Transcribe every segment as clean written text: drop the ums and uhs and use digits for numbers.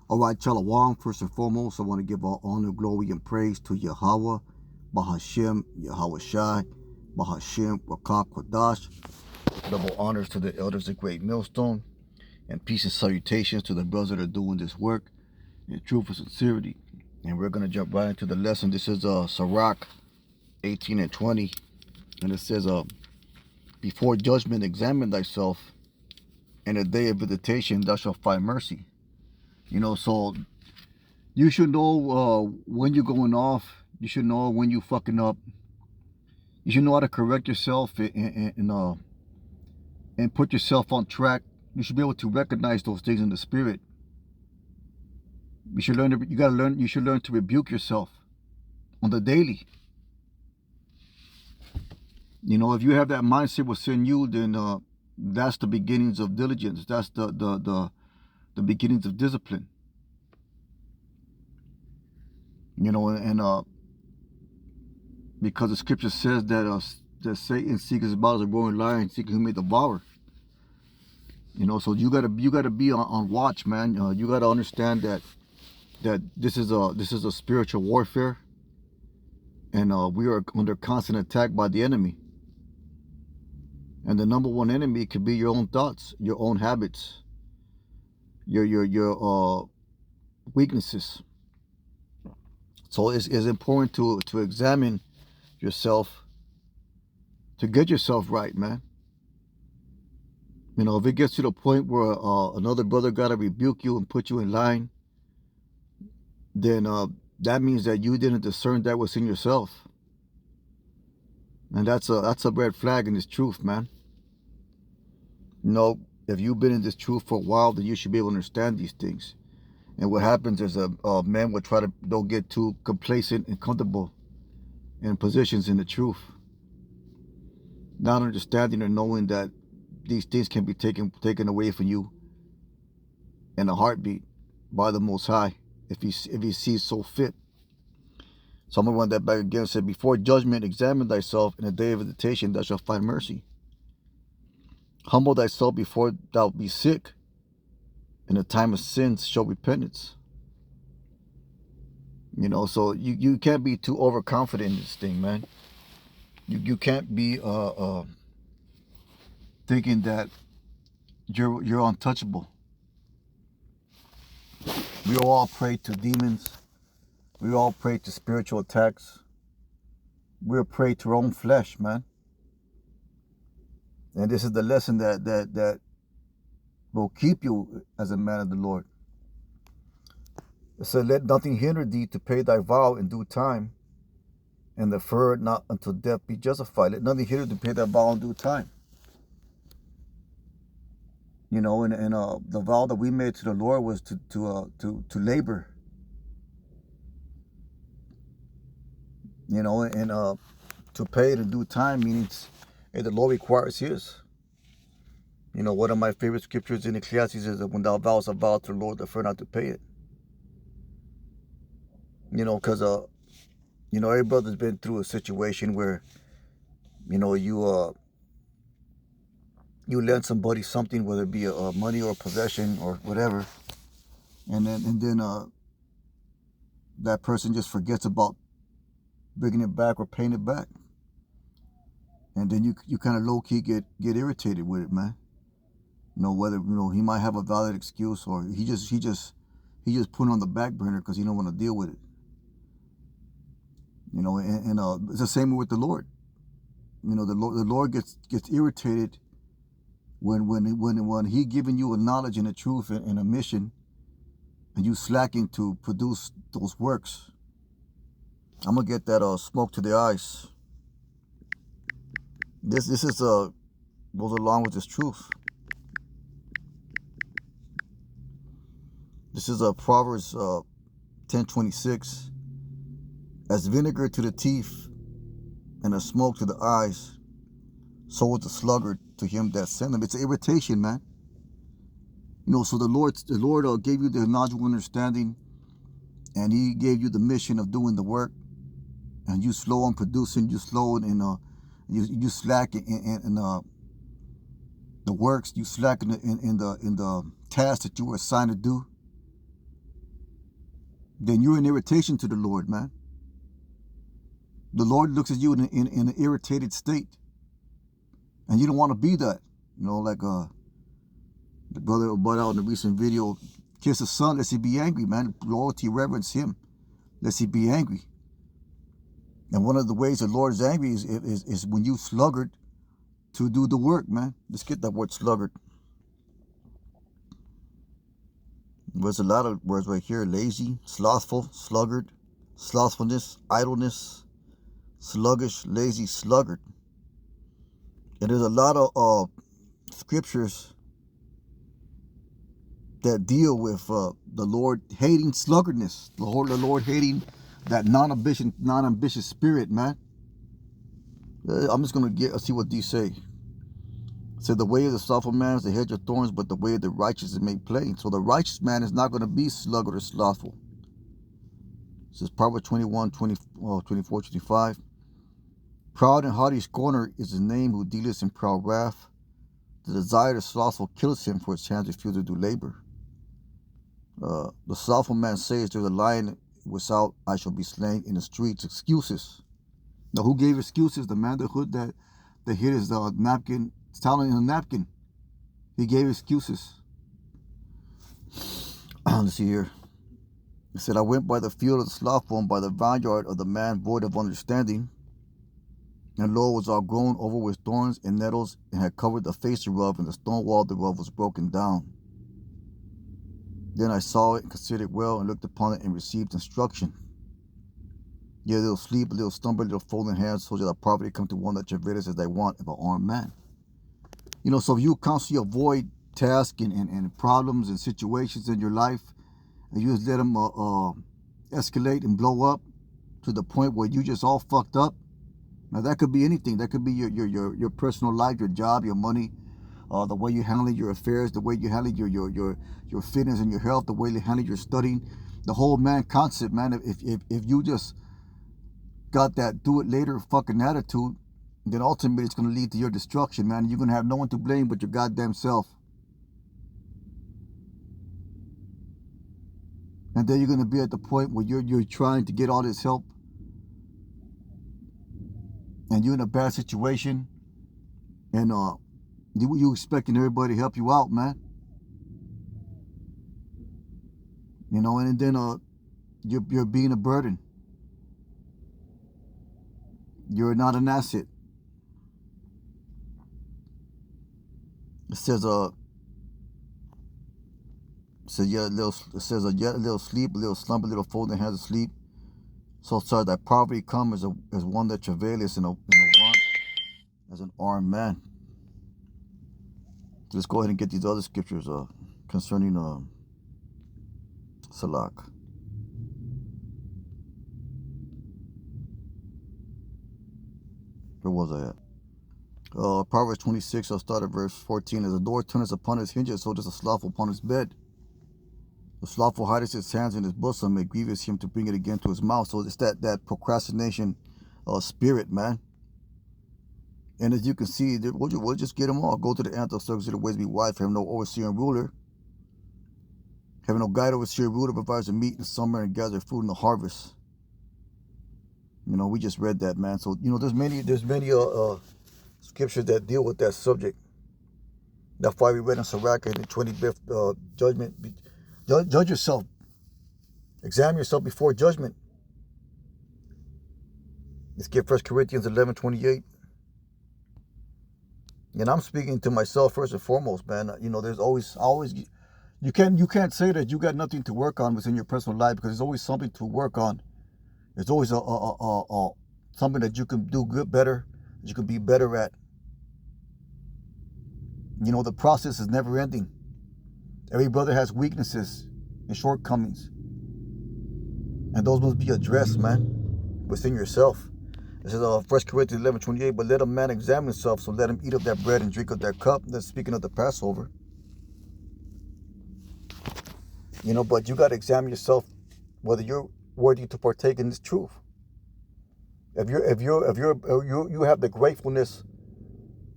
All right, Shalom. First and foremost, I want to give all honor, glory, and praise to Yahweh, Bahashem, Yahweh Shai, Bahashem, Rakak, Kwadash. Double honors to the elders of Great Millstone, and peace and salutations to the brothers that are doing this work in truth and sincerity. And we're going to jump right into the lesson. This is Sirach 18 and 20. And it says, before judgment, examine thyself, and a day of visitation thou shalt find mercy. So you should know when you're going off. You should know when you fucking up. You should know how to correct yourself and put yourself on track. You should be able to recognize those things in the spirit. You should learn. You should learn to rebuke yourself on the daily. If you have that mindset within you, then that's the beginnings of diligence. That's the beginnings of discipline. Because the scripture says that Satan seeks about as a roaring lion, seeking whom may devour. So you gotta be on watch, man. You gotta understand that this is a spiritual warfare, and we are under constant attack by the enemy. And the number one enemy could be your own thoughts, your own habits, your weaknesses. So it's important to examine yourself, to get yourself right, man. If it gets to the point where another brother got to rebuke you and put you in line, then that means that you didn't discern that within yourself. And that's a red flag in this truth, man. If you've been in this truth for a while, then you should be able to understand these things. And what happens is a man will try to don't get too complacent and comfortable in positions in the truth, not understanding or knowing that these things can be taken away from you in a heartbeat by the Most High, if he sees so fit. So I'm going to run that back again. It said, before judgment, examine thyself, in the day of visitation thou shalt find mercy. Humble thyself before thou be sick. In the time of sins show repentance. So you can't be too overconfident in this thing, man. You can't be thinking that you're untouchable. We all pray to demons. We all pray to spiritual attacks. We're prey to our own flesh, man. And this is the lesson that will keep you as a man of the Lord. It said, let nothing hinder thee to pay thy vow in due time, and defer not until death be justified. Let nothing hinder to pay thy vow in due time. And the vow that we made to the Lord was to labor. And to pay it in due time, meaning the Lord requires his. One of my favorite scriptures in Ecclesiastes is that when thou vowest a vow to the Lord, defer not to pay it. Because every brother's been through a situation where you lend somebody something, whether it be money or possession or whatever, and then that person just forgets about bringing it back or paying it back, and then you kind of low key get irritated with it, man. Whether he might have a valid excuse, or he just put it on the back burner because he don't want to deal with it. And it's the same with the Lord. The Lord gets irritated when he giving you a knowledge and a truth and a mission, and you slacking to produce those works. I'm gonna get that smoke to the eyes. This is goes along with this truth. This is Proverbs 10:26. As vinegar to the teeth and a smoke to the eyes, so is the sluggard to him that sent him. It's an irritation, man. So the Lord gave you the knowledge of understanding, and he gave you the mission of doing the work, and you slow on producing, you slow in you slack in the works, you slack in the task that you were assigned to do. then you're an irritation to the Lord, man. The Lord looks at you in an irritated state. And you don't want to be that. You know, like the brother brought out in the recent video, kiss his son, lest he be angry, man. Loyalty, reverence him, lest he be angry. And one of the ways the Lord is angry is when you sluggard to do the work, man. Let's get that word sluggard. There's a lot of words right here. Lazy, slothful, sluggard, slothfulness, idleness, sluggish, lazy, sluggard. And there's a lot of scriptures that deal with the Lord hating sluggardness, the Lord hating that non-ambitious spirit, man. I'm just going to see what these say. It said, the way of the slothful man is the hedge of thorns, but the way of the righteous is made plain. So the righteous man is not going to be sluggard or slothful. It says Proverbs 21, 24, 25. Proud and haughty scorner is his name who dealeth in proud wrath. The desire of the slothful killeth him, for his hands refuse to do labor. The slothful man says, there's a lion without, I shall be slain in the streets. Excuses. Now, who gave excuses? The man in the hood that hid his napkin, talent in a napkin. He gave excuses. Let's see here. He said, I went by the field of the slothful and by the vineyard of the man void of understanding. And lo, it was all grown over with thorns and nettles, and had covered the face thereof, and the stone wall thereof was broken down. Then I saw it and considered it well, and looked upon it and received instruction. Yea, a little sleep, a little slumber, a little folding hands, so shall poverty come to one that travaileth as they want of an armed man. You know, so if you constantly avoid tasks and problems and situations in your life, and you just let them escalate and blow up to the point where you just all fucked up. Now that could be anything. That could be your personal life, your job, your money, the way you handle your affairs, the way you handle your fitness and your health, the way you handle your studying, the whole man concept, man. If you just got that do it later fucking attitude, then ultimately it's going to lead to your destruction, man. You're going to have no one to blame but your goddamn self. And then you're going to be at the point where you're trying to get all this help, and you're in a bad situation, and you expecting everybody to help you out, man. You know, and then you're being a burden. You're not an asset. It says yet a little sleep, a little slumber, a little folding hands of sleep. So sorry that poverty come as one that travaileth in a want, as an armed man. So let's go ahead and get these other scriptures concerning Salak. Where was I at? Proverbs 26, I'll start at verse 14. As a door turneth upon his hinges, so does a slothful upon his bed. The slothful hideth his hands in his bosom, it grieveth him to bring it again to his mouth. So it's that procrastination spirit, man. And as you can see, we'll just get them all. Go to the ant of circles to the ways be wife, have no overseer and ruler. Having no guide, overseer, ruler, provides the meat in the summer and gathers food in the harvest. You know, we just read that, man. So, you know, there's many scriptures that deal with that subject. That's why we read in Sirach in the 25th judgment. Judge yourself. Examine yourself before judgment. Let's get 1 Corinthians 11:28. And I'm speaking to myself first and foremost, man. You know, there's always you can't say that you got nothing to work on within your personal life, because there's always something to work on. There's always something that you can do better, that you can be better at. You know, the process is never ending. Every brother has weaknesses and shortcomings, and those must be addressed, man, within yourself. This is 1 Corinthians 11:28. But let a man examine himself, so let him eat of that bread and drink of that cup. That's speaking of the Passover. You know, but you got to examine yourself whether you're worthy to partake in this truth. If you have the gratefulness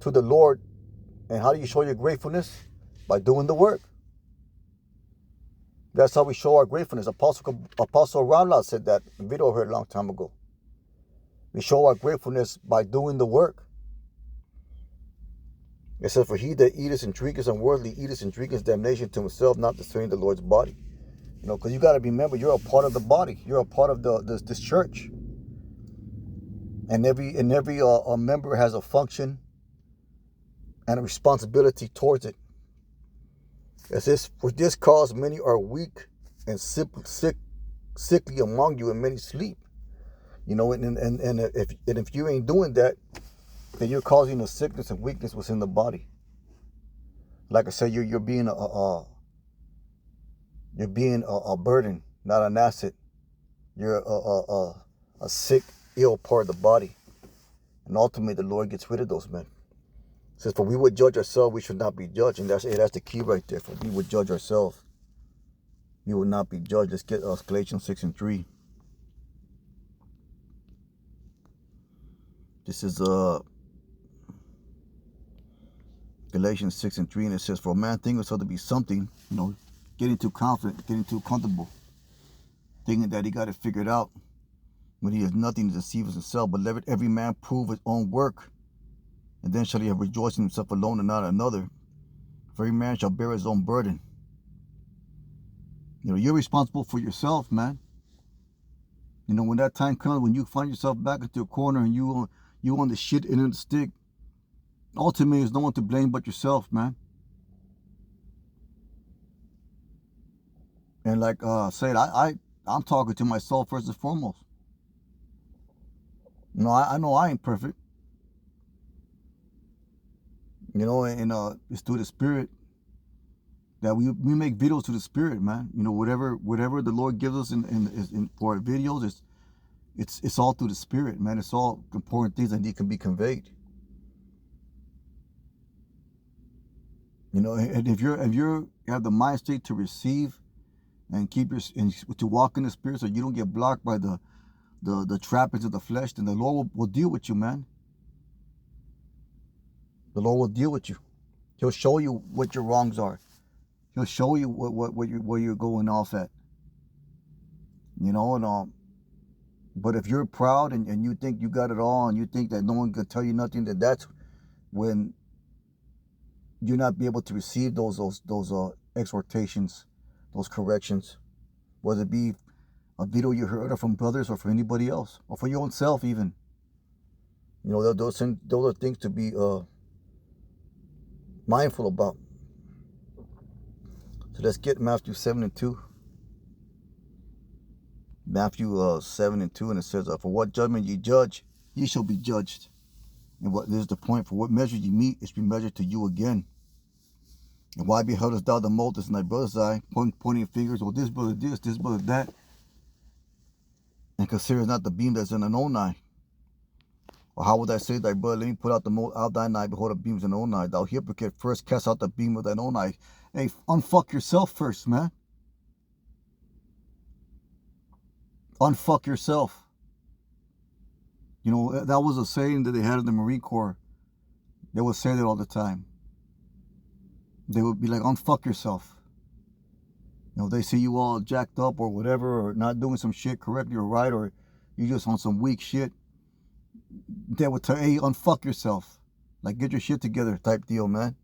to the Lord, and how do you show your gratefulness? By doing the work. That's how we show our gratefulness. Apostle Ramla said that in a video I heard a long time ago. We show our gratefulness by doing the work. It says, for he that eateth and drinketh unworthily eateth and drinketh damnation to himself, not discerning the Lord's body. Because you got to remember, you're a part of the body. You're a part of this church. And every member has a function and a responsibility towards it. It says, for this cause many are weak and sickly among you, and many sleep. And if you ain't doing that, then you're causing a sickness and weakness within the body. Like I said, you're being a burden, not an asset. You're a sick, ill part of the body. And ultimately, the Lord gets rid of those men. It says, for we would judge ourselves, we should not be judged. And that's the key right there. For we would judge ourselves, we will not be judged. Let's get Galatians 6:3. This is Galatians 6:3, and it says, for a man thinketh himself to be something, getting too confident, getting too comfortable, thinking that he got it figured out, when he has nothing to deceive himself. But let every man prove his own work, and then shall he have rejoiced in himself alone and not another. For every man shall bear his own burden. You're responsible for yourself, man. When that time comes, when you find yourself back into a corner and you on the shit end of the stick, ultimately there's no one to blame but yourself, man. And like I said, I'm talking to myself first and foremost. I know I ain't perfect. And it's through the Spirit that we make videos to the Spirit, man. Whatever the Lord gives us in for our videos, it's all through the Spirit, man. It's all important things that can be conveyed. And if you have the mind state to receive and to walk in the Spirit, so you don't get blocked by the trappings of the flesh, then the Lord will deal with you, man. The Lord will deal with you. He'll show you what your wrongs are. He'll show you where you're going off at. But if you're proud and you think you got it all, and you think that no one can tell you nothing, that's when you're not be able to receive those exhortations, those corrections, whether it be a video you heard or from brothers or from anybody else, or for your own self even. Those are things to be mindful about. So let's get Matthew 7:2. Matthew 7:2, and it says, for what judgment ye judge, ye shall be judged. And what is the point? For what measure ye meet, is be measured to you again. And why beholdest thou the mote in thy brother's eye, pointing fingers, or this brother this brother that, and considerest not the beam that's in thine own eye? Or how would I say to thy brother, let me put out the mote out thine eye, behold, the beam is in thine own eye? Thou hypocrite, first cast out the beam of thine own eye. Hey, unfuck yourself first, man. Unfuck yourself. That was a saying that they had in the Marine Corps. They would say that all the time. They would be like, unfuck yourself. They see you all jacked up or whatever, or not doing some shit correctly or right, or you just on some weak shit. They would tell, hey, unfuck yourself. Like, get your shit together type deal, man.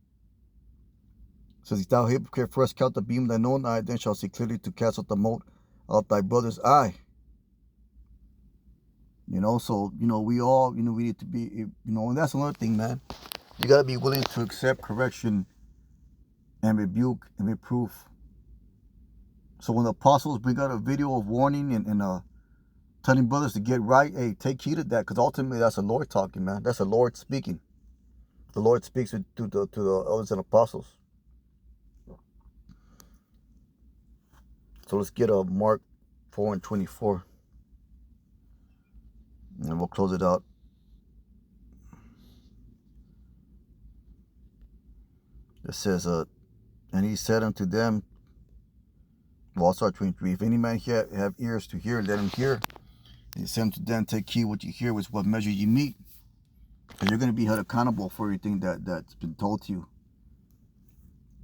Says, thou hypocrite, first count the beam of thine own eye, then shalt see clearly to cast out the mote out thy brother's eye. So, we all, we need to be, and that's another thing, man. You got to be willing to accept correction and rebuke and reproof. So when the apostles bring out a video of warning and telling brothers to get right, hey, take heed of that, because ultimately that's the Lord talking, man. That's the Lord speaking. The Lord speaks to the elders and apostles. So let's get Mark 4:24. And we'll close it out. It says, and he said unto them, well, I'll start 23. If any man have ears to hear, let him hear. And he said unto them, take heed what you hear, with what measure you meet. Because you're going to be held accountable for everything that's been told to you.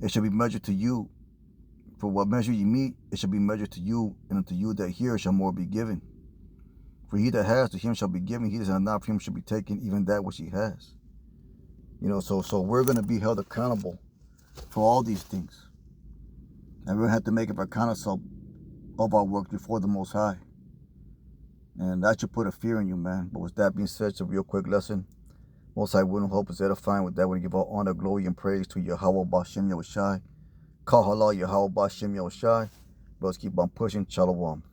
It shall be measured to you. For what measure ye meet, it shall be measured to you, and unto you that hear shall more be given. For he that has, to him shall be given. He that has not, from him shall be taken even that which he has. You know, so we're going to be held accountable for all these things. And we're going to have to make up account of our work before the Most High. And that should put a fear in you, man. But with that being said, it's a real quick lesson. Most High will and hope is edifying. With that, we give all honor, glory, and praise to Yahweh Bashem Yahushai. Call halal Yahweh Bashem Yahushai. Brothers, keep on pushing. Shalom.